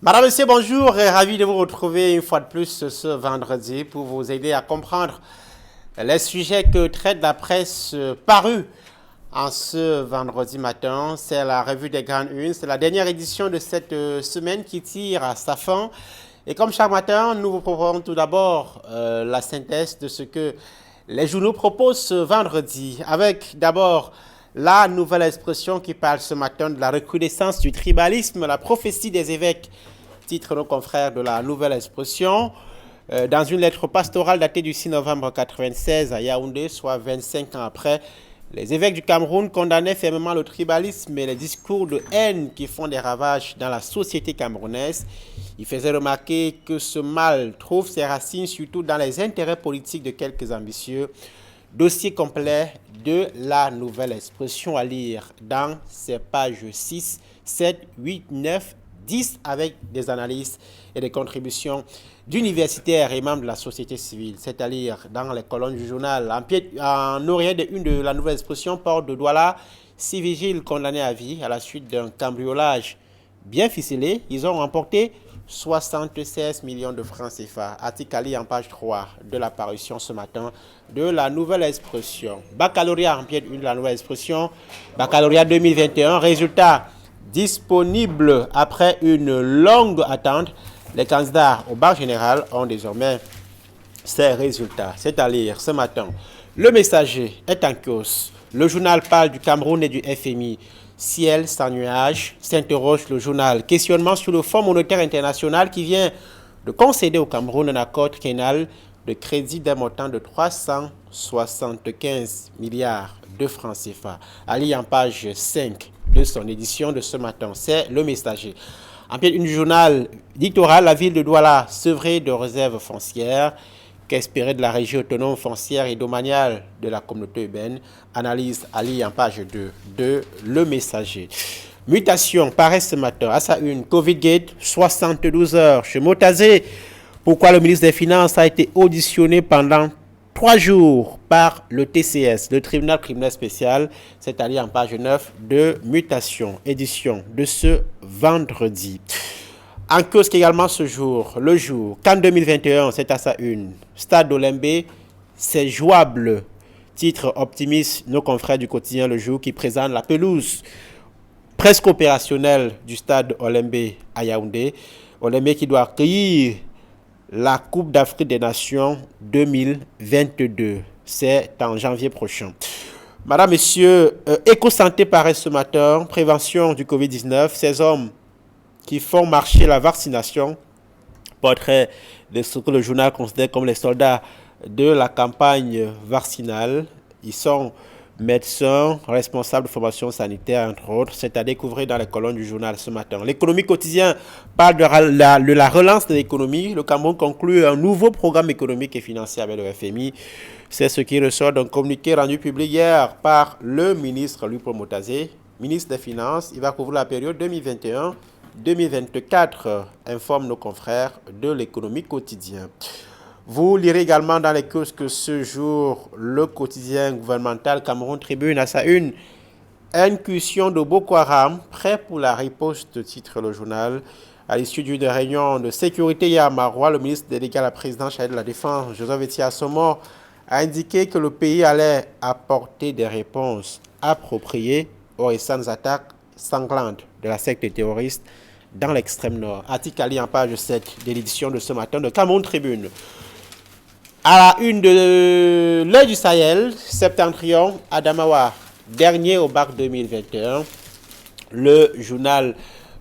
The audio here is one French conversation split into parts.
Madame, Monsieur, bonjour et ravi de vous retrouver une fois de plus ce vendredi pour vous aider à comprendre les sujets que traite la presse parue en ce vendredi matin. C'est la revue des grandes unes, c'est la dernière édition de cette semaine qui tire à sa fin. Et comme chaque matin, nous vous proposons tout d'abord la synthèse de ce que les journaux proposent ce vendredi, avec d'abord la nouvelle expression qui parle ce matin de la recrudescence du tribalisme, la prophétie des évêques, titre nos confrères de la nouvelle expression. Dans une lettre pastorale datée du 6 novembre 1996 à Yaoundé, soit 25 ans après, les évêques du Cameroun condamnaient fermement le tribalisme et les discours de haine qui font des ravages dans la société camerounaise. Ils faisaient remarquer que ce mal trouve ses racines surtout dans les intérêts politiques de quelques ambitieux. Dossier complet de la nouvelle expression à lire dans ces pages 6, 7, 8, 9, 10 avec des analyses et des contributions d'universitaires et membres de la société civile, c'est-à-dire dans les colonnes du journal. En orient de une de la nouvelle expression, Port de Douala, 6 vigiles condamnés à vie à la suite d'un cambriolage bien ficelé. Ils ont remporté 76 millions de francs CFA. Article à lire en page 3 de la parution ce matin de la nouvelle expression. Baccalauréat en pied de une de la nouvelle expression. Baccalauréat 2021, résultat disponible après une longue attente. Les candidats au bac général ont désormais ces résultats. C'est à lire ce matin. Le Messager est en cause. Le journal parle du Cameroun et du FMI. Ciel sans nuages, s'interroge le journal. Questionnement sur le Fonds monétaire international qui vient de concéder au Cameroun un accord triennal de crédit d'un montant de 375 milliards de francs CFA. À lire en page 5 de son édition de ce matin. C'est Le Messager. En pied du journal littoral, la ville de Douala, sevrée de réserves foncières. Qu'espérer de la région autonome foncière et domaniale de la communauté urbaine? Analyse à lire en page 2 de Le Messager. Mutation paraît ce matin à sa une. Covid-Gate, 72 heures chez Motazé. Pourquoi le ministre des Finances a été auditionné pendant 3 jours par le TCS, le tribunal criminel spécial, c'est-à-dire en page 9 de Mutation, édition de ce vendredi. En cause également ce jour, le jour, CAN 2021, c'est à sa une. Stade Olembe, c'est jouable. Titre optimiste, nos confrères du quotidien Le Jour qui présente la pelouse presque opérationnelle du stade Olembe à Yaoundé. Olembe qui doit accueillir la Coupe d'Afrique des Nations 2022. C'est en janvier prochain. Madame, Messieurs, Éco-Santé paraît ce matin, prévention du Covid-19, ces hommes qui font marcher la vaccination, portrait de ce que le journal considère comme les soldats de la campagne vaccinale. Ils sont médecins, responsables de formation sanitaire, entre autres. C'est à découvrir dans les colonnes du journal ce matin. L'économie quotidienne parle de la relance de l'économie. Le Cameroun conclut un nouveau programme économique et financier avec le FMI. C'est ce qui ressort d'un communiqué rendu public hier par le ministre Louis Motazé, ministre des Finances. Il va couvrir la période 2021-2024, informe nos confrères de l'économie quotidienne. Vous lirez également dans les causes que ce jour, le quotidien gouvernemental Cameroun Tribune à sa une. Incursion de Boko Haram, prêt pour la riposte, titre le journal. À l'issue d'une réunion de sécurité hier à Marois, le ministre délégué à la présidence chargé de la Défense, Joseph Etier Assomo, a indiqué que le pays allait apporter des réponses appropriées aux récentes attaques sanglantes de la secte terroriste dans l'extrême nord. Article à lire en page 7 de l'édition de ce matin de Cameroun Tribune. À la une de l'œil du Sahel, Septentrion, Adamawa, dernier au bac 2021, le journal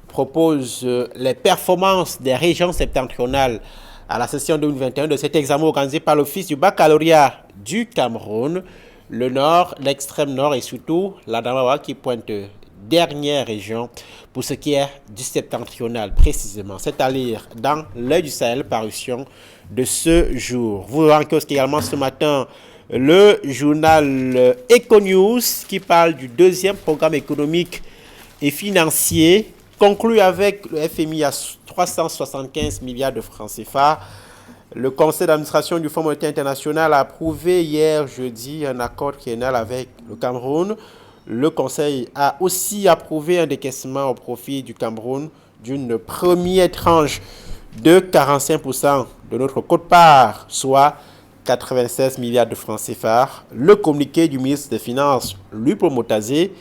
propose les performances des régions septentrionales à la session 2021 de cet examen organisé par l'Office du baccalauréat du Cameroun, le nord, l'extrême nord et surtout l'Adamawa qui pointe dernière région pour ce qui est du septentrional précisément. C'est à lire dans l'œil du Sahel, parution de ce jour. Vous verrez également ce matin le journal Econews qui parle du deuxième programme économique et financier conclu avec le FMI à 375 milliards de francs CFA. Le conseil d'administration du Fonds monétaire international a approuvé hier jeudi un accord triennal avec le Cameroun. Le conseil a aussi approuvé un décaissement au profit du Cameroun d'une première tranche de 45% de notre quote-part, soit 96 milliards de francs CFA. Le communiqué du ministre des Finances, Lupo Motazé,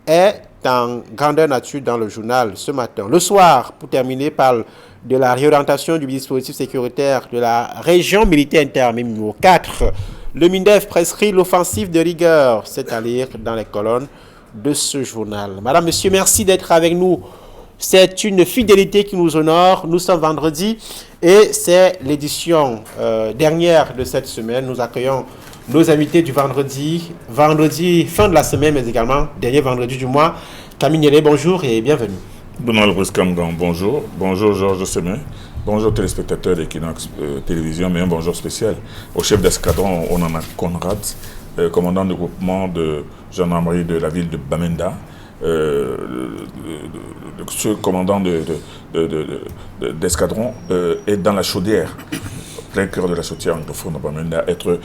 est en grandeur nature dans le journal ce matin. Le soir, pour terminer, parle de la réorientation du dispositif sécuritaire de la région militaire interarmée numéro 4. Le MINDEF prescrit l'offensive de rigueur. C'est à lire dans les colonnes de ce journal. Madame, monsieur, merci d'être avec nous. C'est une fidélité qui nous honore. Nous sommes vendredi et c'est l'édition dernière de cette semaine. Nous accueillons nos invités du vendredi, fin de la semaine, mais également dernier vendredi du mois. Camille Niélé, bonjour et bienvenue. Donald Ruskamgan, bonjour. Bonjour Georges Semé. Bonjour téléspectateurs d'Equinox Télévision, mais un bonjour spécial au chef d'escadron Onana Conrad, commandant de groupement de gendarmerie de la ville de Bamenda. Ce commandant d'escadron est dans la chaudière, plein cœur de la chaudière anglophone à Bamenda. Être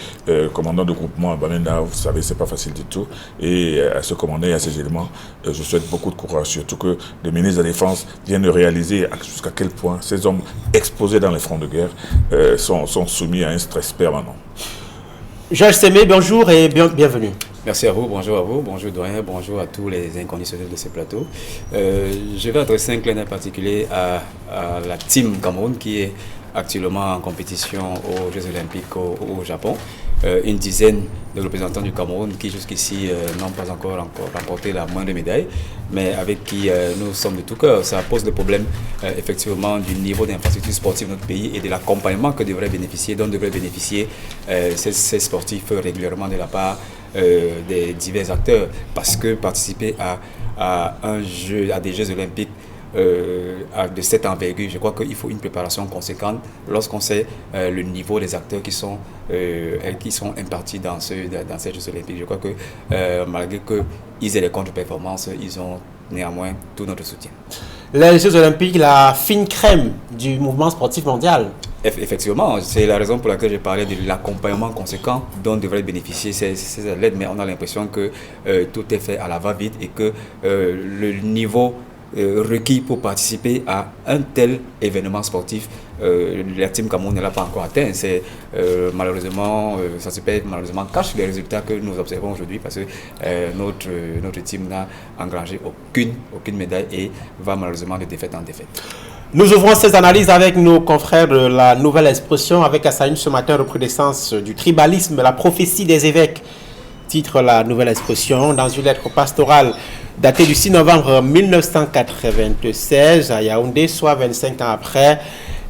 commandant de groupement à Bamenda, vous savez, c'est pas facile du tout. Et à ce commandant et à ces éléments, je souhaite beaucoup de courage, surtout que les ministres de la Défense viennent de réaliser jusqu'à quel point ces hommes exposés dans les fronts de guerre sont soumis à un stress permanent. Georges Semé, bonjour et bienvenue. Merci à vous, bonjour doyen, bonjour à tous les inconditionnels de ce plateau. Je vais adresser un clin d'œil particulier à la team Cameroun qui est actuellement en compétition aux Jeux Olympiques au Japon. Une dizaine de représentants du Cameroun qui jusqu'ici n'ont pas encore remporté la moindre médaille, mais avec qui nous sommes de tout cœur. Ça pose le problème effectivement du niveau d'infrastructure sportive de notre pays et de l'accompagnement dont devraient bénéficier ces sportifs régulièrement de la part des divers acteurs, parce que participer à des Jeux Olympiques de cette envergure, je crois qu'il faut une préparation conséquente lorsqu'on sait le niveau des acteurs qui sont impartis dans ces Jeux Olympiques. Je crois que malgré qu'ils aient des contre-performances, ils ont néanmoins tout notre soutien. Les Jeux Olympiques, la fine crème du mouvement sportif mondial. Effectivement, c'est la raison pour laquelle j'ai parlé de l'accompagnement conséquent dont devraient bénéficier ces athlètes, mais on a l'impression que tout est fait à la va-vite et que le niveau requis pour participer à un tel événement sportif, la team Cameroun ne l'a pas encore atteint. C'est malheureusement, ça se perd malheureusement cache les résultats que nous observons aujourd'hui, parce que notre team n'a engrangé aucune médaille et va malheureusement de défaite en défaite. Nous ouvrons ces analyses avec nos confrères de la Nouvelle Expression, avec à sa une ce matin recrudescence du tribalisme, la prophétie des évêques. Titre la Nouvelle Expression dans une lettre pastorale datée du 6 novembre 1996 à Yaoundé, soit 25 ans après.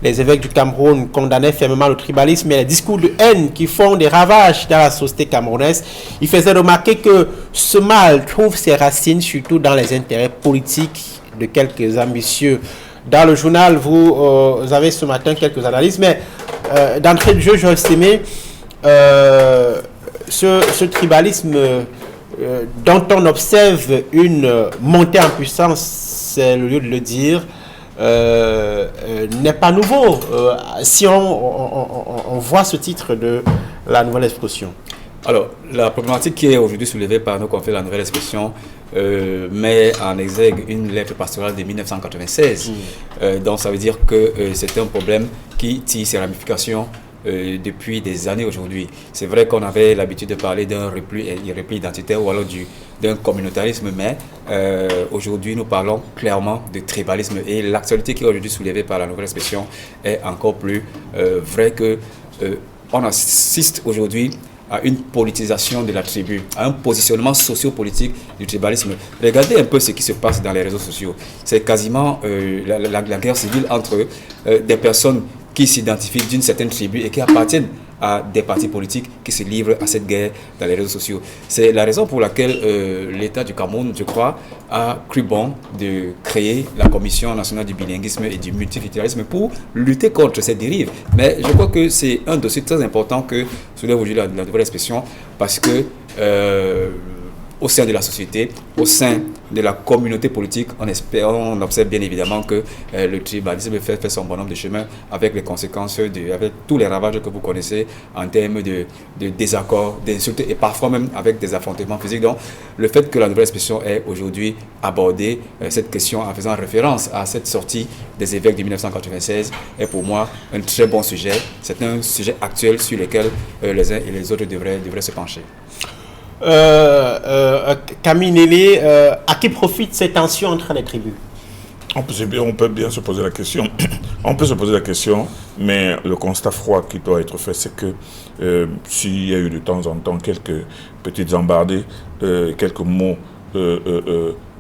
Les évêques du Cameroun condamnaient fermement le tribalisme et les discours de haine qui font des ravages dans la société camerounaise. Ils faisaient remarquer que ce mal trouve ses racines surtout dans les intérêts politiques de quelques ambitieux. Dans le journal, vous avez ce matin quelques analyses, mais d'entrée de jeu, je estimais ce tribalisme dont on observe une montée en puissance, c'est le lieu de le dire, n'est pas nouveau. Si on voit ce titre de la Nouvelle Expression. Alors, la problématique qui est aujourd'hui soulevée par nos confrères de la Nouvelle Expression met en exergue une lettre pastorale de 1996. Donc, ça veut dire que c'est un problème qui tire ses ramifications depuis des années aujourd'hui. C'est vrai qu'on avait l'habitude de parler d'un repli identitaire ou alors d'un communautarisme, mais aujourd'hui nous parlons clairement de tribalisme, et l'actualité qui est aujourd'hui soulevée par la Nouvelle Expression est encore plus vraie que on assiste aujourd'hui à une politisation de la tribu, à un positionnement socio-politique du tribalisme. Regardez un peu ce qui se passe dans les réseaux sociaux. C'est quasiment la guerre civile entre des personnes qui s'identifient d'une certaine tribu et qui appartiennent à des partis politiques qui se livrent à cette guerre dans les réseaux sociaux. C'est la raison pour laquelle l'État du Cameroun, je crois, a cru bon de créer la Commission nationale du bilinguisme et du multiculturalisme pour lutter contre cette dérive. Mais je crois que c'est un dossier très important que soulève aujourd'hui la Nouvelle Expression, parce que au sein de la société, au sein de la communauté politique. On observe bien évidemment que le tribalisme fait son bonhomme de chemin avec les conséquences, avec tous les ravages que vous connaissez en termes de désaccords, d'insultes et parfois même avec des affrontements physiques. Donc, le fait que la nouvelle expression ait aujourd'hui abordé cette question en faisant référence à cette sortie des évêques de 1996 est pour moi un très bon sujet. C'est un sujet actuel sur lequel les uns et les autres devraient se pencher. Camille Nélé, à qui profite cette tension entre les tribus? On peut bien se poser la question. On peut se poser la question, mais le constat froid qui doit être fait, c'est que s'il y a eu de temps en temps quelques petites embardées, quelques mots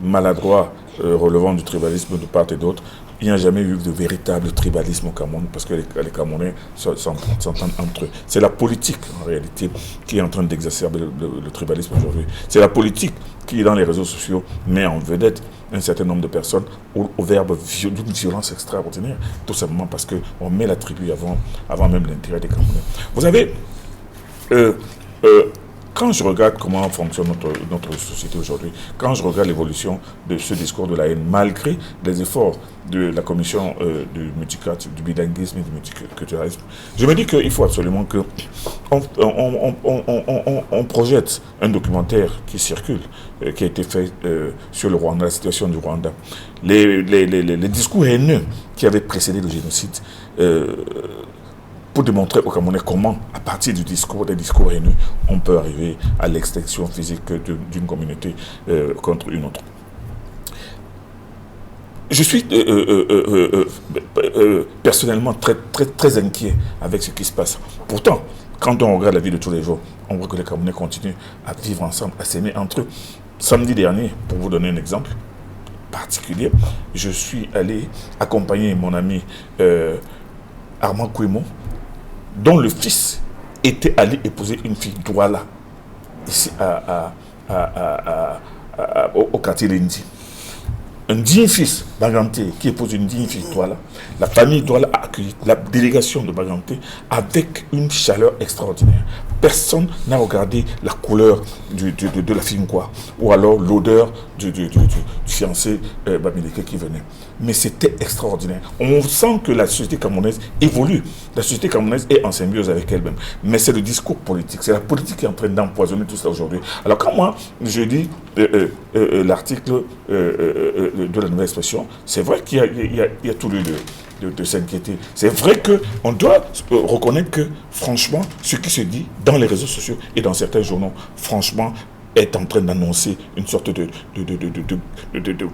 maladroits relevant du tribalisme de part et d'autre, il n'y a jamais eu de véritable tribalisme au Cameroun parce que les Camerounais s'entendent entre eux. C'est la politique, en réalité, qui est en train d'exacerber le tribalisme aujourd'hui. C'est la politique qui, dans les réseaux sociaux, met en vedette un certain nombre de personnes au verbe d'une violence extraordinaire, tout simplement parce qu'on met la tribu avant même l'intérêt des Camerounais. Vous savez, quand je regarde comment fonctionne notre société aujourd'hui, quand je regarde l'évolution de ce discours de la haine, malgré les efforts de la commission du bilinguisme et du multiculturalisme, je me dis qu'il faut absolument qu'on projette un documentaire qui circule, qui a été fait sur le Rwanda, la situation du Rwanda. Les discours haineux qui avaient précédé le génocide, pour démontrer aux Camerounais comment, à partir des discours haineux, on peut arriver à l'extinction physique d'une communauté contre une autre. Je suis personnellement très inquiet avec ce qui se passe. Pourtant, quand on regarde la vie de tous les jours, on voit que les Camerounais continuent à vivre ensemble, à s'aimer entre eux. Samedi dernier, pour vous donner un exemple particulier, je suis allé accompagner mon ami Armand Kouemo, dont le fils était allé épouser une fille Douala, ici au quartier Lendi. Un digne fils Baganté qui épouse une digne fille Douala. La famille Douala a accueilli la délégation de Baganté avec une chaleur extraordinaire. Personne n'a regardé la couleur de la fille Nkwa ou alors l'odeur du fiancé Bamileke qui venait. Mais c'était extraordinaire. On sent que la société camerounaise évolue. La société camerounaise est en symbiose avec elle-même. Mais c'est le discours politique. C'est la politique qui est en train d'empoisonner tout ça aujourd'hui. Alors quand moi, je dis l'article de la nouvelle expression, c'est vrai qu'il y a tout lieu de s'inquiéter. C'est vrai qu'on doit reconnaître que, franchement, ce qui se dit dans les réseaux sociaux et dans certains journaux, franchement, est en train d'annoncer une sorte de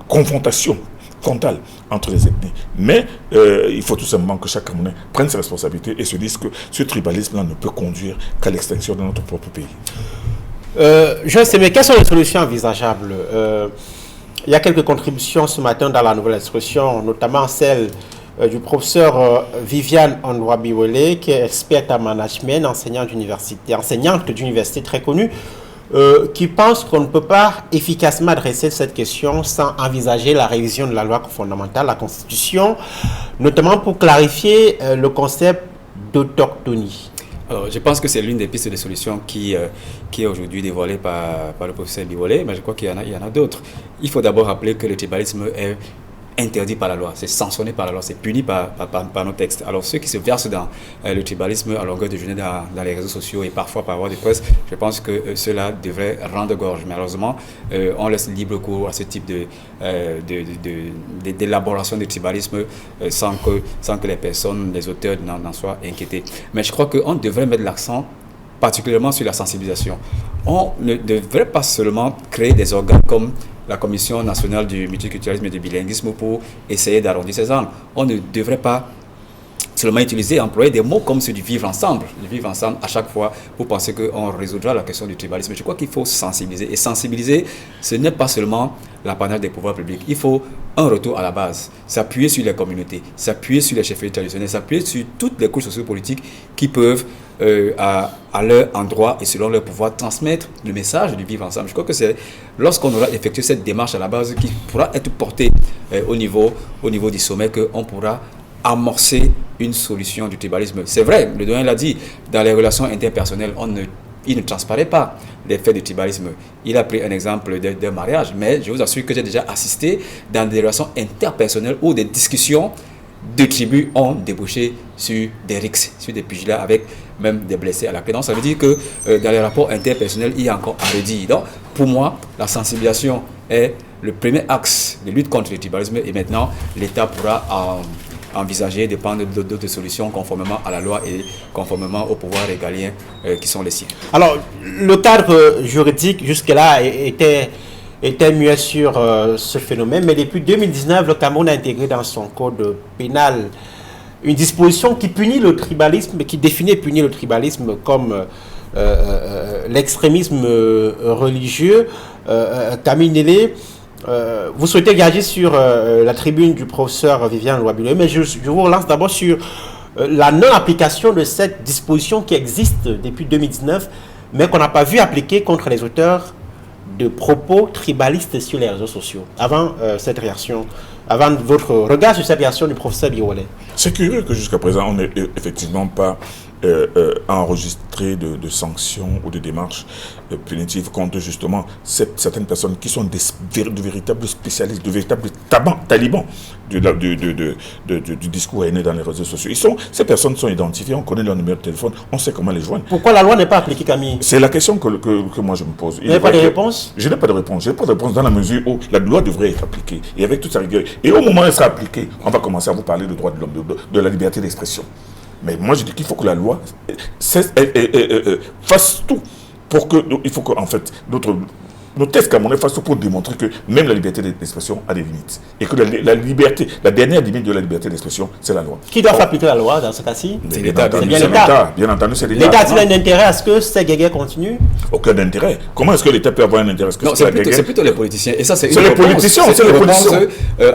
confrontation frontale entre les ethnies. Mais il faut tout simplement que chaque Camerounais prenne ses responsabilités et se dise que ce tribalisme-là ne peut conduire qu'à l'extinction de notre propre pays. Je sais, mais quelles sont les solutions envisageables? Il y a quelques contributions ce matin dans la nouvelle expression, notamment celle du professeur Viviane Onwa-Biwele, qui est experte en management, enseignante d'université très connue, qui pense qu'on ne peut pas efficacement adresser cette question sans envisager la révision de la loi fondamentale, la Constitution, notamment pour clarifier le concept d'autochtonie. Alors, je pense que c'est l'une des pistes de solution qui est aujourd'hui dévoilée par le professeur Biwole, mais je crois qu'il y en a d'autres. Il faut d'abord rappeler que le tribalisme est interdit par la loi, c'est sanctionné par la loi, c'est puni par nos textes. Alors ceux qui se versent dans le tribalisme à longueur de journée dans les réseaux sociaux et parfois par voie de presse, je pense que cela devrait rendre gorge. Malheureusement, on laisse libre cours à ce type d'élaboration du tribalisme sans que les personnes, les auteurs n'en soient inquiétés. Mais je crois qu'on devrait mettre l'accent particulièrement sur la sensibilisation. On ne devrait pas seulement créer des organes comme la Commission nationale du multiculturalisme et du bilinguisme pour essayer d'arrondir ses angles. On ne devrait pas seulement employer des mots comme ceux du vivre ensemble à chaque fois pour penser qu'on résoudra la question du tribalisme. Je crois qu'il faut sensibiliser. Et sensibiliser, ce n'est pas seulement l'apanage des pouvoirs publics. Il faut un retour à la base, s'appuyer sur les communautés, s'appuyer sur les chefferies traditionnelles, s'appuyer sur toutes les couches sociopolitiques qui peuvent, à leur endroit et selon leur pouvoir, transmettre le message du vivre ensemble. Je crois que c'est lorsqu'on aura effectué cette démarche à la base qui pourra être portée au niveau du sommet qu'on pourra amorcer une solution du tribalisme. C'est vrai, le doyen l'a dit, dans les relations interpersonnelles, on ne il ne transparaît pas des faits de tribalisme. Il a pris un exemple d'un mariage, mais je vous assure que j'ai déjà assisté dans des relations interpersonnelles où des discussions de tribus ont débouché sur des rixes, sur des pugilats avec même des blessés à la clé. Donc ça veut dire que dans les rapports interpersonnels, il y a encore à redire. Donc pour moi, la sensibilisation est le premier axe de lutte contre le tribalisme et maintenant l'État pourra envisager de prendre d'autres solutions conformément à la loi et conformément aux pouvoirs régaliens qui sont les siens. Alors, le cadre juridique jusque-là était muet sur ce phénomène, mais depuis 2019, le Cameroun a intégré dans son code pénal une disposition qui punit le tribalisme, qui définit et punit le tribalisme comme l'extrémisme religieux. Camille Nélé, vous souhaitez réagir sur la tribune du professeur Viviane Loabilé, mais je vous relance d'abord sur la non-application de cette disposition qui existe depuis 2019, mais qu'on n'a pas vu appliquer contre les auteurs de propos tribalistes sur les réseaux sociaux. Avant cette réaction, avant votre regard sur cette réaction du professeur Biolay. C'est curieux que jusqu'à présent, on n'ait effectivement pas enregistré de sanctions ou de démarches punitives contre justement certaines personnes qui sont de véritables spécialistes, de véritables talibans du discours haineux dans les réseaux sociaux. Ces personnes sont identifiées, on connaît leur numéro de téléphone, on sait comment les joindre. Pourquoi la loi n'est pas appliquée, Camille? C'est la question que moi je me pose. Vous n'avez pas de réponse? Je n'ai pas de réponse. Je n'ai pas de réponse dans la mesure où la loi devrait être appliquée et avec toute sa rigueur. Et au moment où elle sera appliquée, on va commencer à vous parler de droits de l'homme, de la liberté d'expression. Mais moi, je dis qu'il faut que la loi fasse tout pour que... Il faut qu'en fait, nos tests camerounais fassent tout pour démontrer que même la liberté d'expression a des limites. Et que la liberté, la dernière limite de la liberté d'expression, c'est la loi. Qui doit appliquer la loi dans ce cas-ci? C'est l'État. Bien entendu, c'est l'État. L'État a-t-il un intérêt à ce que ces guerres continuent? Aucun intérêt. Comment est-ce que l'État peut avoir un intérêt à ce que c'est plutôt les politiciens. Et ça, c'est les politiciens. C'est les politiciens.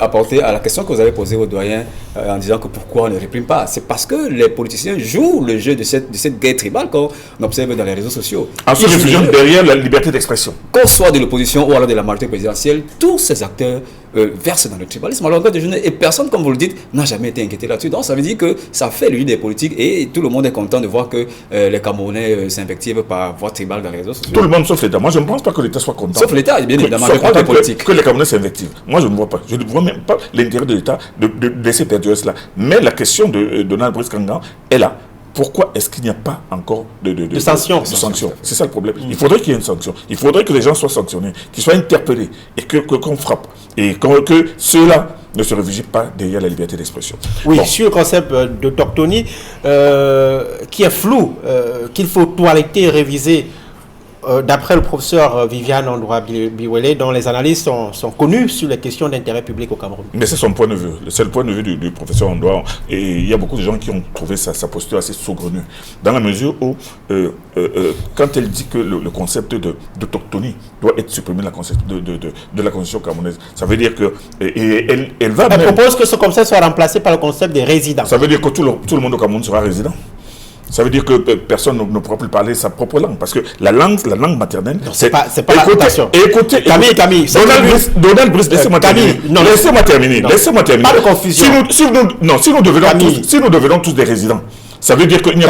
Apporter à la question que vous avez posée au doyen en disant que pourquoi on ne réprime pas. C'est parce que les politiciens jouent le jeu de cette guerre tribale qu'on observe dans les réseaux sociaux. En se réfugiant derrière la liberté d'expression. Qu'on soit de l'opposition ou alors de la majorité présidentielle, tous ces acteurs versent dans le tribalisme. Alors, et personne, comme vous le dites, n'a jamais été inquiété là-dessus. Donc, ça veut dire que ça fait lui des politiques et tout le monde est content de voir que les Camerounais s'invectivent par voie tribale dans les réseaux sociaux. Tout le monde sauf l'État. Moi, je ne pense pas que l'État soit content. Sauf l'État, bien évidemment, que les Camerounais s'invectivent. Moi, je ne vois pas. Je ne vois même pas l'intérêt de l'État de laisser perdurer cela. Mais la question de Donald Brice Kangan est là. Pourquoi est-ce qu'il n'y a pas encore de sanctions? C'est ça le problème. Il faudrait qu'il y ait une sanction. Il faudrait que les gens soient sanctionnés, qu'ils soient interpellés et qu'on frappe. Et que ceux-là ne se réfugient pas derrière la liberté d'expression. Oui, sur le concept d'autochtonie, qui est flou, qu'il faut toiletter et réviser. D'après le professeur Viviane Biwele, dont les analyses sont connues sur les questions d'intérêt public au Cameroun. Mais c'est son point de vue. C'est le point de vue du professeur Ondoa. Et il y a beaucoup de gens qui ont trouvé sa posture assez saugrenue. Dans la mesure où, quand elle dit que le concept d'autochtonie doit être supprimé de la Constitution camerounaise, ça veut dire que... Elle propose que ce concept soit remplacé par le concept des résidents. Ça veut dire que tout le monde au Cameroun sera résident. Ça veut dire que personne ne pourra plus parler sa propre langue. Parce que la langue maternelle... C'est pas écoutez, Camille, Donald Brice, laissez-moi terminer. Laissez-moi terminer. Pas de confusion. Si nous devenons tous des résidents, ça veut dire qu'il n'y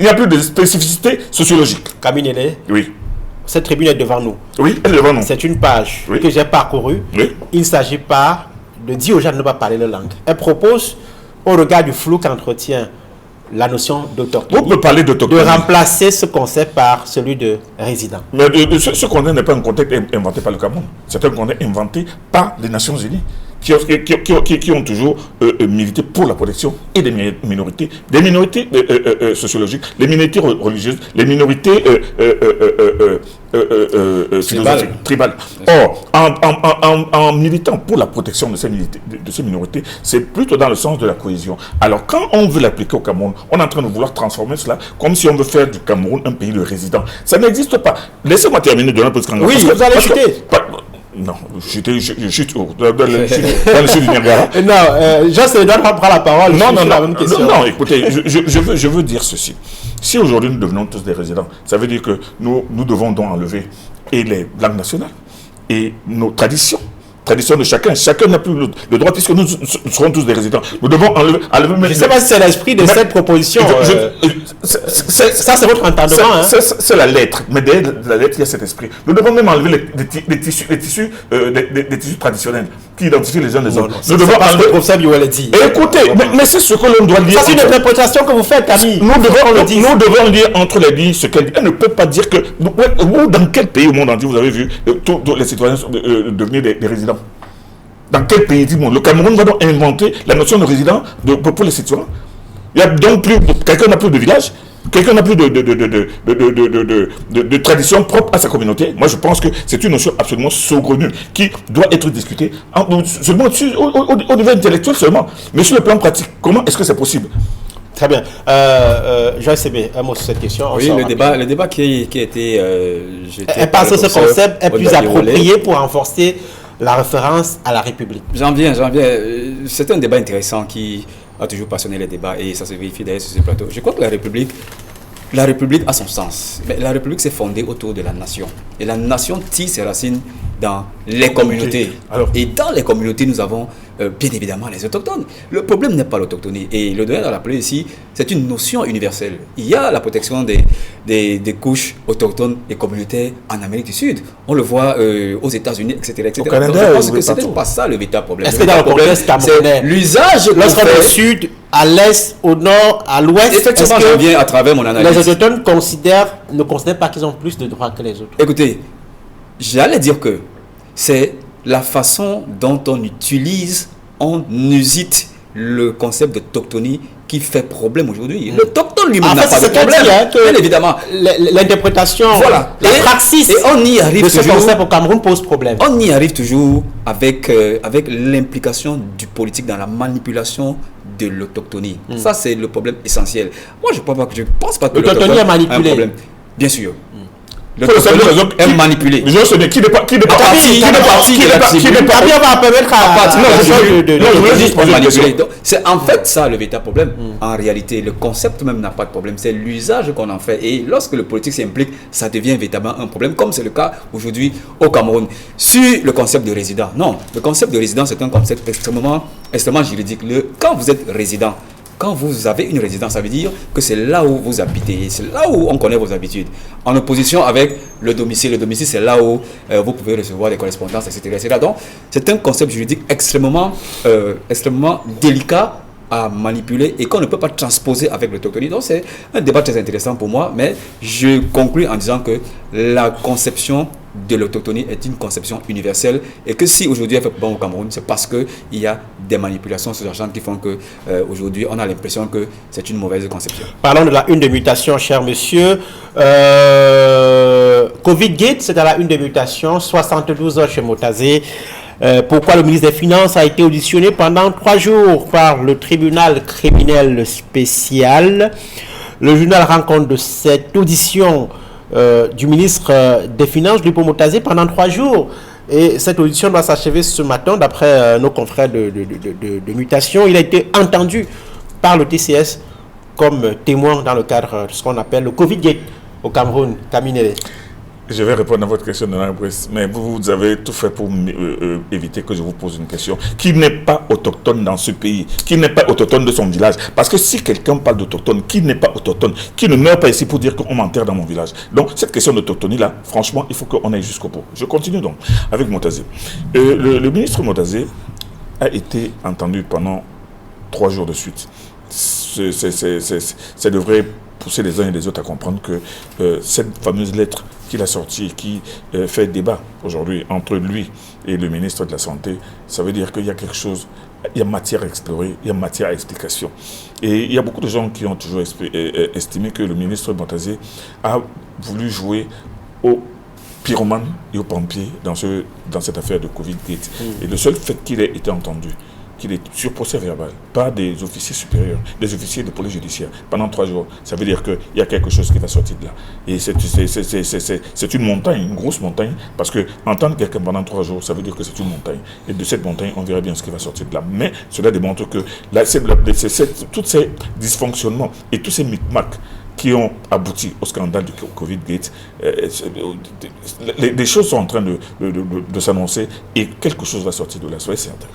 a plus de spécificité sociologique. Camille Nélé. Oui. Cette tribune est devant nous. Oui, elle est devant nous. C'est une page que j'ai parcourue. Oui. Il ne s'agit pas de dire aux gens de ne pas parler leur langue. Elle propose, au regard du flou qu'entretient la notion d'autochtonie, de remplacer ce concept par celui de résident. Mais ce concept n'est pas un concept inventé par le Cameroun. C'est un concept inventé par les Nations Unies qui ont toujours milité pour la protection et des minorités sociologiques, les minorités religieuses, les minorités tribales. Or, en militant pour la protection de ces minorités, c'est plutôt dans le sens de la cohésion. Alors, quand on veut l'appliquer au Cameroun, on est en train de vouloir transformer cela comme si on veut faire du Cameroun un pays de résidents. Ça n'existe pas. Laissez-moi terminer de l'impression. Oui, vous allez chuter. Non, je chute dans le sud du Niagara. Non, Jean-Cédric prend la parole. Non, écoutez, je veux dire ceci. Si aujourd'hui nous devenons tous des résidents, ça veut dire que nous devons donc enlever et les langues nationales, et nos traditions, tradition de chacun. Chacun n'a plus le droit, puisque nous serons tous des résidents. Nous devons enlever je ne sais pas si c'est l'esprit de cette proposition. Ça, c'est votre entendement. C'est la lettre. Mais derrière la lettre, il y a cet esprit. Nous devons même enlever les tissus traditionnels qui identifient les uns des autres. Nous devons enlever. Le professeur Biouel dit. Écoutez, mais c'est ce que l'on doit dire. Ça, c'est une interprétation que vous faites, Camille. Nous devons dire entre les lignes ce qu'elle dit. Elle ne peut pas dire que. Dans quel pays au monde entier vous avez vu tous les citoyens devenir des résidents? Dans quel pays, dis-moi? Le Cameroun va donc inventer la notion de résident pour les citoyens. Il y a donc plus. Quelqu'un n'a plus de village. Quelqu'un n'a plus de tradition propre à sa communauté. Moi, je pense que c'est une notion absolument saugrenue qui doit être discutée seulement au niveau intellectuel seulement. Mais sur le plan pratique, comment est-ce que c'est possible? Très bien. Joyce Sébé, un mot sur cette question. Oui, le débat qui a été jeté. Elle pense que ce concept est plus approprié pour renforcer la référence à la République. J'en viens. C'est un débat intéressant qui a toujours passionné les débats et ça se vérifie d'ailleurs sur ce plateau. Je crois que la République a son sens. Mais la République s'est fondée autour de la nation. Et la nation tire ses racines dans les communautés. Et dans les communautés, nous avons bien évidemment les autochtones. Le problème n'est pas l'autochtonie. Et le doyen l'a rappelé ici, c'est une notion universelle. Il y a la protection des couches autochtones et communautaires en Amérique du Sud. On le voit aux États-Unis, etc. Au Canada, donc, je pense que ce n'est pas ça le véritable problème. Est-ce que dans le contexte camerounais, l'usage lorsqu'on est au sud, à l'est, au nord, à l'ouest, effectivement, je viens à travers mon analyse. Les autochtones ne considèrent pas qu'ils ont plus de droits que les autres? Écoutez, j'allais dire que c'est la façon dont on usite le concept d'autochtonie qui fait problème aujourd'hui. L'autochtone lui-même n'a pas de problème, bien évidemment. L'interprétation, voilà, la praxis et on y arrive de ce concept au Cameroun pose problème. On y arrive toujours avec l'implication du politique dans la manipulation de l'autochtonie. Ça, c'est le problème essentiel. Moi, je ne pense pas que l'autochtonie est manipulée. Un problème. Bien sûr. L'autochtone est manipulé. Je sais bien qui n'est pas qui n'est pas c'est en fait ça le véritable problème. En réalité, le concept même n'a pas de problème. C'est l'usage qu'on en fait. Et lorsque le politique s'implique, ça devient véritablement un problème, comme c'est le cas aujourd'hui au Cameroun. Sur le concept de résident, non. Le concept de résident, c'est un concept extrêmement juridique. Quand vous êtes résident, quand vous avez une résidence, ça veut dire que c'est là où vous habitez, c'est là où on connaît vos habitudes. En opposition avec le domicile. Le domicile, c'est là où vous pouvez recevoir des correspondances, etc. Donc, c'est un concept juridique extrêmement délicat à manipuler et qu'on ne peut pas transposer avec l'autochtonie. Donc, c'est un débat très intéressant pour moi, mais je conclus en disant que la conception de l'autochtonie est une conception universelle et que si aujourd'hui elle fait bon au Cameroun, c'est parce qu'il y a des manipulations sous-jacentes qui font que aujourd'hui on a l'impression que c'est une mauvaise conception. Parlons de la une de mutation, cher monsieur. Covid-Gate, c'est à la une de mutation, 72 heures chez Motazé. Pourquoi le ministre des Finances a été auditionné pendant 3 jours par le tribunal criminel spécial. Le journal rend compte de cette audition du ministre des Finances, Lupo Motazé, pendant 3 jours. Et cette audition doit s'achever ce matin, d'après nos confrères de mutation. Il a été entendu par le TCS comme témoin dans le cadre de ce qu'on appelle le Covid-Gate au Cameroun. Camille. Je vais répondre à votre question de la presse, mais vous avez tout fait pour éviter que je vous pose une question. Qui n'est pas autochtone dans ce pays? Qui n'est pas autochtone de son village? Parce que si quelqu'un parle d'autochtone, qui n'est pas autochtone? Qui ne meurt pas ici pour dire qu'on m'enterre dans mon village? Donc, cette question d'autochtonie-là, franchement, il faut qu'on aille jusqu'au bout. Je continue donc avec Motazé. Le ministre Motazé a été entendu pendant 3 jours de suite. Ça devrait pousser les uns et les autres à comprendre que cette fameuse lettre qu'il a sortie, qui fait débat aujourd'hui entre lui et le ministre de la Santé, ça veut dire qu'il y a quelque chose, il y a matière à explorer, il y a matière à explication. Et il y a beaucoup de gens qui ont toujours estimé que le ministre Motazé a voulu jouer aux pyromanes et aux pompiers dans cette affaire de Covid-Gate. Et le seul fait qu'il ait été entendu, qu'il est sur procès verbal par des officiers supérieurs, des officiers de police judiciaire pendant 3 jours, ça veut dire qu'il y a quelque chose qui va sortir de là. Et c'est une montagne, une grosse montagne, parce que entendre quelqu'un pendant 3 jours, ça veut dire que c'est une montagne. Et de cette montagne, on verra bien ce qui va sortir de là. Mais cela démontre que là, tous ces dysfonctionnements et tous ces micmacs qui ont abouti au scandale du Covid-Gate, les choses sont en train de s'annoncer et quelque chose va sortir de là, soyez certain.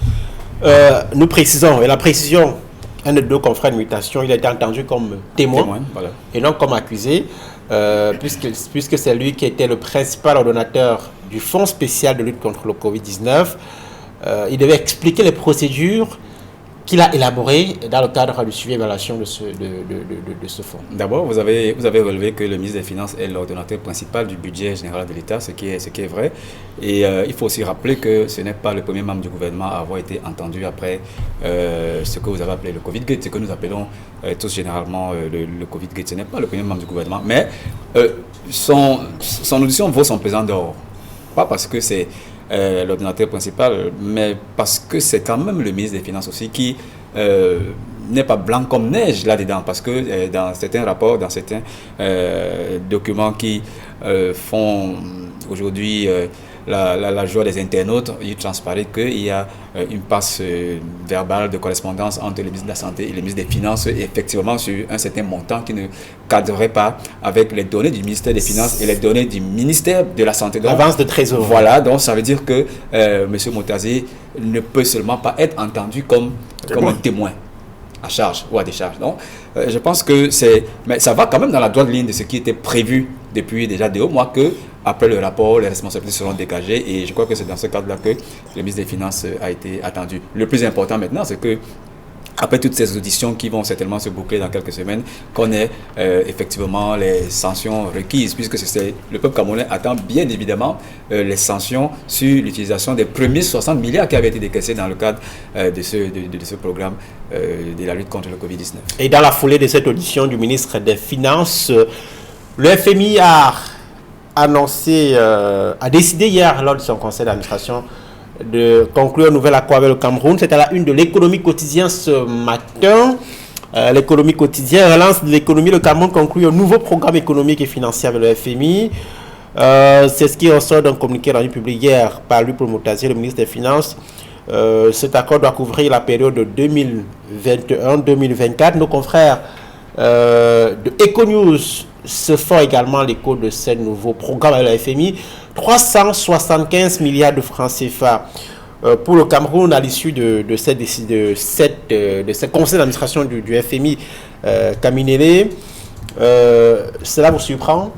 Nous précisons, et la précision, un de deux confrères de mutation, il a été entendu comme témoin voilà. Et non comme accusé, puisque c'est lui qui était le principal ordonnateur du Fonds spécial de lutte contre le Covid-19. Il devait expliquer les procédures qu'il a élaborées dans le cadre du suivi et évaluation de ce fonds. D'abord, vous avez relevé que le ministre des Finances est l'ordonnateur principal du budget général de l'État, ce qui est vrai. Et il faut aussi rappeler que ce n'est pas le premier membre du gouvernement à avoir été entendu après ce que vous avez appelé le Covid-Gate, ce que nous appelons tous généralement le Covid-Gate. Ce n'est pas le premier membre du gouvernement, mais son audition vaut son pesant d'or. Pas parce que c'est l'ordinateur principal, mais parce que c'est quand même le ministre des Finances aussi qui n'est pas blanc comme neige là-dedans, parce que dans certains rapports, dans certains documents qui font aujourd'hui la joie des internautes, il transparaît qu'il y a une passe verbale de correspondance entre le ministre de la Santé et le ministre des Finances, effectivement sur un certain montant qui ne cadrerait pas avec les données du ministère des Finances et les données du ministère de la Santé. L'avance de trésor. Voilà, donc ça veut dire que M. Moutazi ne peut seulement pas être entendu comme un témoin à charge ou à décharge. Donc, je pense que mais ça va quand même dans la droite ligne de ce qui était prévu depuis déjà 2 mois, que après le rapport, les responsabilités seront dégagées, et je crois que c'est dans ce cadre-là que le ministre des Finances a été attendu. Le plus important maintenant, c'est que après toutes ces auditions qui vont certainement se boucler dans quelques semaines, qu'on ait effectivement les sanctions requises, puisque le peuple camerounais attend bien évidemment les sanctions sur l'utilisation des premiers 60 milliards qui avaient été décaissés dans le cadre de ce programme de la lutte contre le Covid-19. Et dans la foulée de cette audition du ministre des Finances, le FMI a décidé hier lors de son conseil d'administration de conclure un nouvel accord avec le Cameroun. C'est à la une de l'économie quotidien ce matin. L'économie quotidien, relance de l'économie. Le Cameroun conclut un nouveau programme économique et financier avec le FMI. C'est ce qui ressort d'un communiqué rendu public hier par Luc Moutazi, le ministre des Finances. Cet accord doit couvrir la période de 2021-2024. Nos confrères de EcoNews se font également l'écho de ce nouveau programme avec le FMI. 375 milliards de francs CFA pour le Cameroun à l'issue de ce conseil d'administration du FMI Kaminele. Cela vous surprend?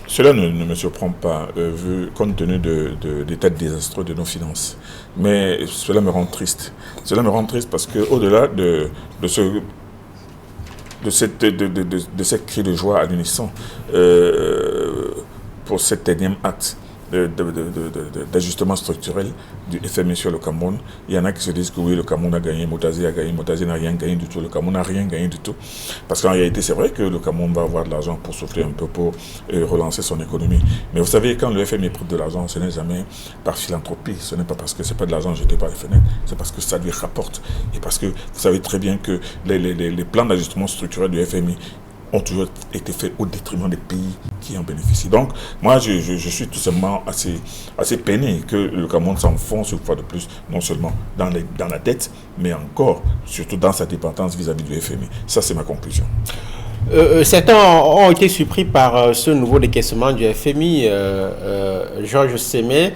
Cela ne me surprend pas, compte tenu de l'état désastreux de nos finances. Mais cela me rend triste. Cela me rend triste parce qu'au-delà de cette cri de joie à l'unisson pour cet énième acte d'ajustement structurel du FMI sur le Cameroun, il y en a qui se disent que oui, le Cameroun a gagné, Moutazi a gagné, Moutazi n'a rien gagné du tout, le Cameroun n'a rien gagné du tout. Parce qu'en réalité, c'est vrai que le Cameroun va avoir de l'argent pour souffler un peu, pour relancer son économie. Mais vous savez, quand le FMI prête de l'argent, ce n'est jamais par philanthropie, ce n'est pas parce que ce n'est pas de l'argent jeté par les fenêtres, c'est parce que ça lui rapporte. Et parce que vous savez très bien que les plans d'ajustement structurel du FMI ont toujours été faits au détriment des pays qui en bénéficient. Donc, moi, je suis tout simplement assez peiné que le Cameroun s'enfonce une fois de plus, non seulement dans la dette, mais encore, surtout dans sa dépendance vis-à-vis du FMI. Ça, c'est ma conclusion. Certains ont été surpris par ce nouveau décaissement du FMI. Georges Sémé,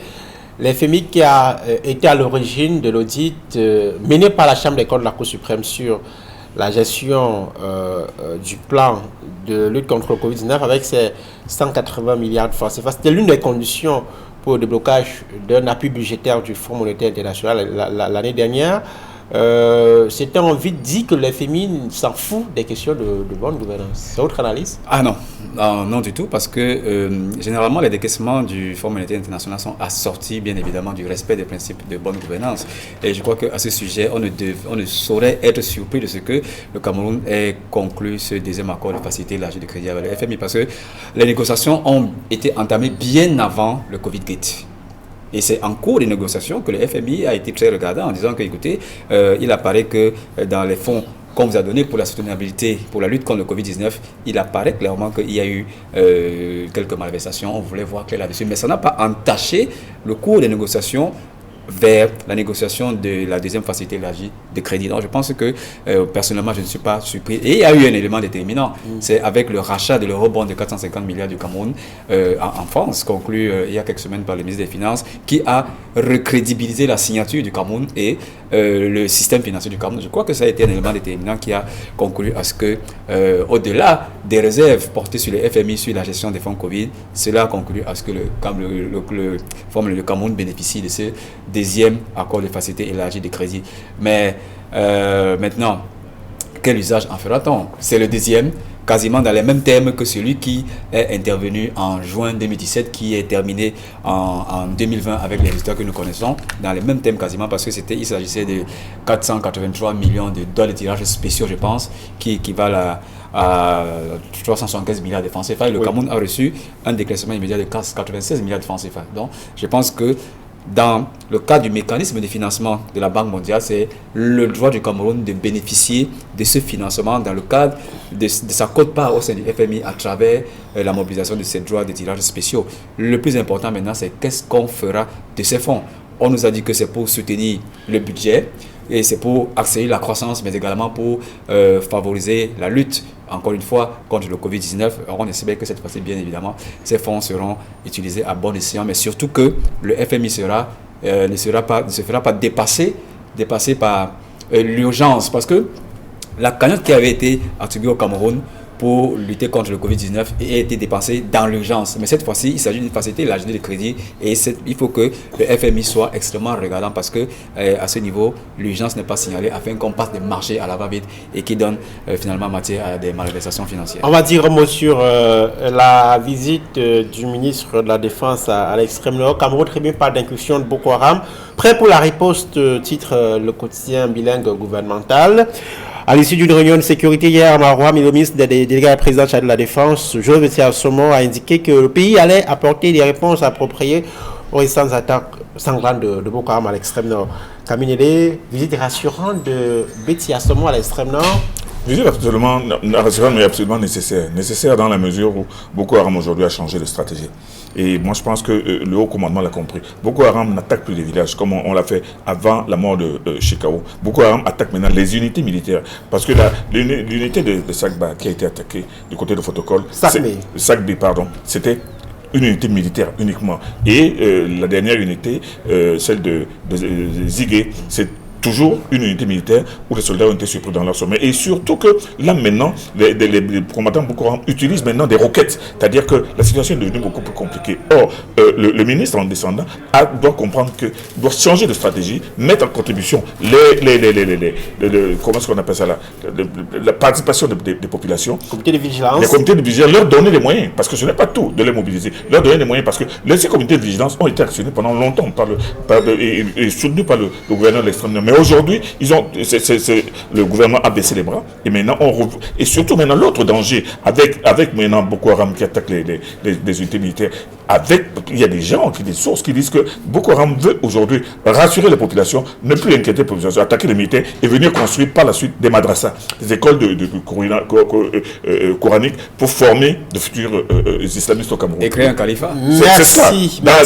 l'FMI qui a été à l'origine de l'audit mené par la Chambre des comptes de la Cour suprême sur la gestion du plan de lutte contre le Covid-19 avec ses 180 milliards de francs CFA. C'était l'une des conditions pour le déblocage d'un appui budgétaire du Fonds monétaire international l'année dernière. C'était envie de dire que le FMI s'en fout des questions de bonne gouvernance. C'est votre analyse? Ah non. Non du tout, parce que généralement les décaissements du Fonds monétaire international sont assortis bien évidemment du respect des principes de bonne gouvernance. Et je crois qu'à ce sujet, on ne saurait être surpris de ce que le Cameroun ait conclu ce deuxième accord de faciliter l'argent de crédit avec le FMI, parce que les négociations ont été entamées bien avant le Covid-Gate. Et c'est en cours de négociation que le FMI a été très regardant en disant que, écoutez, il apparaît que dans les fonds qu'on vous a donnés pour la soutenabilité, pour la lutte contre le Covid-19, il apparaît clairement qu'il y a eu quelques malversations. On voulait voir clair là-dessus. Mais ça n'a pas entaché le cours des négociations vers la négociation de la deuxième facilité élargie de crédit. Donc je pense que personnellement je ne suis pas surpris. Et il y a eu un élément déterminant, c'est avec le rachat de l'eurobond de 450 milliards du Cameroun en France, conclu il y a quelques semaines par le ministre des Finances, qui a recrédibilisé la signature du Cameroun et le système financier du Cameroun. Je crois que ça a été un élément déterminant qui a conclu à ce que, au-delà des réserves portées sur les FMI, sur la gestion des fonds Covid, cela a conclu à ce que le Cameroun bénéficie de ce deuxième accord de facilité élargie de crédit. Mais maintenant, quel usage en fera-t-on? C'est le deuxième, quasiment dans les mêmes termes que celui qui est intervenu en juin 2017, qui est terminé en 2020 avec les résultats que nous connaissons, dans les mêmes termes quasiment, parce que il s'agissait de 483 millions de dollars de tirages spéciaux, je pense, qui équivalent à 375 milliards de francs CFA. Et le Cameroun a reçu un décaissement immédiat de 96 milliards de francs CFA. Donc, je pense que dans le cadre du mécanisme de financement de la Banque mondiale, c'est le droit du Cameroun de bénéficier de ce financement dans le cadre de sa quote-part au sein du FMI à travers la mobilisation de ces droits de tirage spéciaux. Le plus important maintenant, c'est qu'est-ce qu'on fera de ces fonds. On nous a dit que c'est pour soutenir le budget et c'est pour accélérer la croissance, mais également pour favoriser la lutte, encore une fois, contre le Covid-19. On espère que cette fois-ci, bien évidemment, ces fonds seront utilisés à bon escient, mais surtout que le FMI ne se fera pas dépasser par l'urgence, parce que la cagnotte qui avait été attribuée au Cameroun pour lutter contre le Covid-19 a été dépensée dans l'urgence. Mais cette fois-ci, il s'agit d'une facilité élargie de crédit et il faut que le FMI soit extrêmement regardant parce que à ce niveau, l'urgence n'est pas signalée afin qu'on passe des marchés à la va-vite et qui donne finalement matière à des malversations financières. On va dire un mot sur la visite du ministre de la Défense à l'extrême nord. Cameroun tribune par d'incursion de Boko Haram. Prêt pour la riposte, titre le quotidien bilingue gouvernemental. À l'issue d'une réunion de sécurité hier à Maroua, le ministre des délégués président de la Défense, Joseph Somon, a indiqué que le pays allait apporter des réponses appropriées aux récentes attaques sanglantes de Boko Haram à l'extrême nord. Camille, visite rassurante de Betty Somon à l'extrême nord. Visite absolument rassurante, mais absolument nécessaire. Nécessaire dans la mesure où Boko Haram aujourd'hui a changé de stratégie. Et moi, je pense que le haut commandement l'a compris. Boko Haram n'attaque plus les villages comme on l'a fait avant la mort de Chikao. Boko Haram attaque maintenant les unités militaires. Parce que l'unité de Sagba qui a été attaquée du côté de Fotokol, Sagbe, pardon, c'était une unité militaire uniquement. Et la dernière unité, celle de Zigué, c'est toujours une unité militaire où les soldats ont été surpris dans leur sommet. Et surtout que là maintenant, les combattants Boko Haram utilisent maintenant des roquettes. C'est-à-dire que la situation est devenue beaucoup plus compliquée. Or, le ministre en descendant doit comprendre que doit changer de stratégie, mettre en contribution comment est-ce qu'on appelle ça là, la participation des populations. Comité de vigilance. Les comités de vigilance, leur donner les moyens, parce que ce n'est pas tout de les mobiliser. Leur donner les moyens, parce que ces comités de vigilance ont été actionnés pendant longtemps et soutenus par le gouverneur de l'extrême. Mais aujourd'hui, le gouvernement a baissé les bras. Et maintenant, et surtout maintenant, l'autre danger, avec maintenant Boko Haram qui attaque les unités militaires, il y a des gens, des sources qui disent que Boko Haram veut aujourd'hui rassurer les populations, ne plus inquiéter les populations, attaquer les militaires et venir construire par la suite des madrasas, des écoles coraniques pour former de futurs islamistes au Cameroun. Et créer un califat. C'est ça,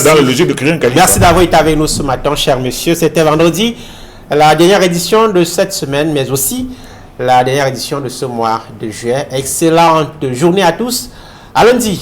dans la logique de créer un califat. Merci d'avoir été avec nous ce matin, cher monsieur. C'était vendredi. La dernière édition de cette semaine, mais aussi la dernière édition de ce mois de juillet. Excellente journée à tous. À lundi.